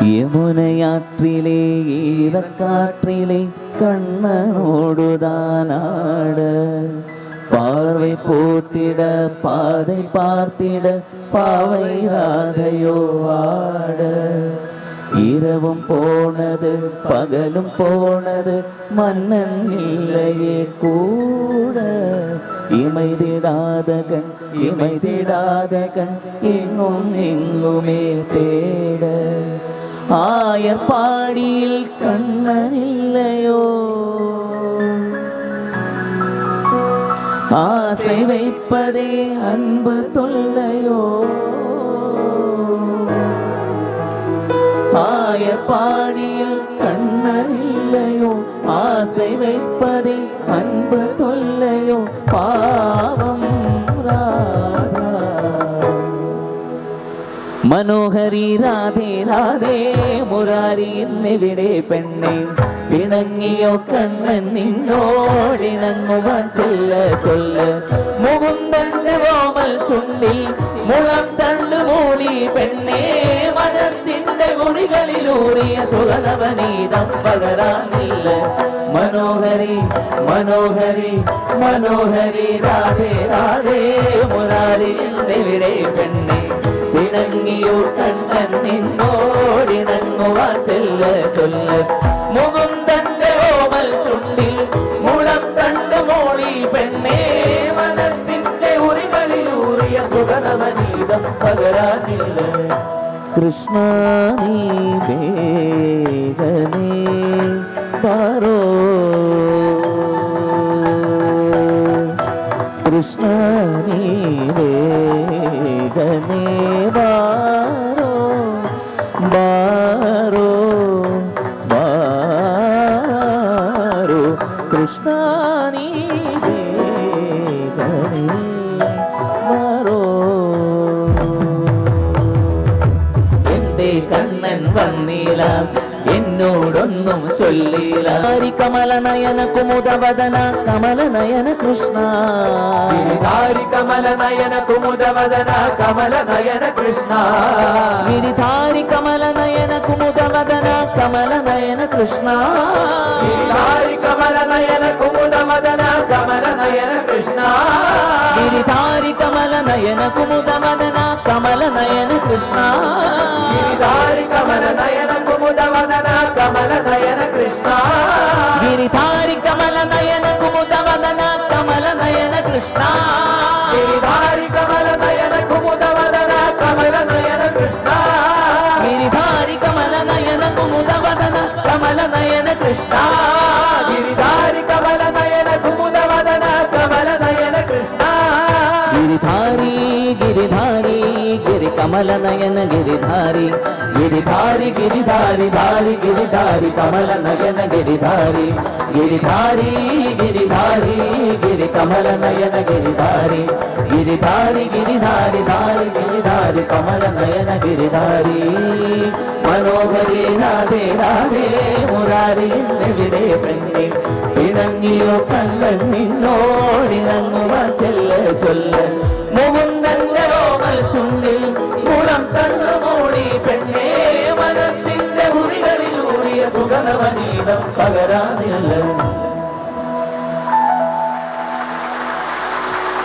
യമുനയാற்றிലെ ഈറക്കാற்றிലെ கண்ணனோடுதானாட பார்வை போட்டிட பாதை பார்த்திட பாவை ராதையோ ஆட இரவும் போனது பகலும் போனது மன்னன் இல்லையே கூட இமைதிடாதகன் எங்கும் எங்குமே தேட ஆயர்பாடியில் கண்ணன் இல்லையோ ஆசை வைப்பதே அன்பு தொல்லையோ ஆயர்பாடியில் கண்ணன் இல்லையோ ஆசை வைப்பதே அன்பு தொல்லையோ பாவம் ராதா മനോഹരി രാധേ രാധേ മുരാരി എന്നിവിടെ പെണ്ണെ ഇണങ്ങിയോ കണ്ണൻ നിന്നോടിണങ്ങുവാൻ ചൊല്ല മുകുന്ദന്റെ ഓമൽ ചുണ്ടിൽ മുളം തള്ളു മൂടി പെണ്ണെ മനസ്സിന്റെ മുറികളിലൂറിയ സുഗതവനീതം പകരാനില്ല മനോഹരി മനോഹരി മനോഹരി രാധേ രാധേ മുരാരി എന്നിവിടെ പെണ്ണെ ഇണങ്ങിയോ കണ്ണൻ നിന്നോടിണങ്ങുവാൻ ചൊല്ല മുകുന്ദന്റെ ഓമൽ ചുണ്ടിൽ മുളം തണ്ട് മോളി പെണ്ണേ മനസ്സിന്റെ ഉറികളിലൂറിയ സുഗതവനീതം പകരാനില്ല കൃഷ്ണ നീ വേഗനേ പാരോ കൃഷ്ണ നീ വേഗനേ ബാരോ ബാരോ ബാരോ കൃഷ്ണ നീ വേഗനേ ബാരോ എന്റെ കണ്ണൻ വന്നില്ല എന്നോടൊന്നും ചൊല്ലില്ല കമലനയന കുമുദവദന കമലനയന കൃഷ്ണ കമലനയന കുമുദവദന കമലനയന കൃഷ്ണ ഗിരിധാരി കമലനയന കുമുദവദന കമലനയന കൃഷ്ണ കമലനയന കുമുദവദന കമലനയന കൃഷ്ണ ഗിരിധാരി കമലനയന കുമുദവദന കമലനയന കൃഷ്ണ ഗിരിധാരി കമലനയന കുമുദവദന കമലനയന കൃഷ്ണ ഗിരിധാരി കമലനയന കുമുദവദന കമലനയന കൃഷ്ണ ഗിരിധാരി കമലനയന കുമുദവദന കമലനയന കൃഷ്ണ ഗിരിധാരി കമലനയന കുമുദവദന കമലനയന കൃഷ്ണ ഗിരിധാരി കമലനയന കുമുദവദന കമലനയന കൃഷ്ണ ഗിരിധാരി ഗിരിധാരി ഗിരി കമലനയന ഗിരിധാരി ഗിരിധാരി ഗിരിധാരി ധാരി ഗിരിധാരി കമലനയന ഗിരിധാരി ഗിരിധാരി ഗിരിധാരി ഗിരി കമലനയന ഗിരിധാരി ഗിരിധാരി ഗിരിധാരി ധാരി ഗിരിധാരി കമലനയന ഗിരിധാരി മനോഹരി രാധേ രാധേ മുരാരി എന്നിവിടെ പെണ്ണെ ഇണങ്ങിയോ കണ്ണൻ നിന്നോടിണങ്ങുവാൻ ചൊല്ല മുകുന്ദന്റെ ഓമൽ ചുണ്ടിൽ മുളം തന്നു മൂടി പെണ്ണേ മനസ്സിന്റെ മുറികളിലൂറിയ സുഗതവനീതം പകരാനില്ല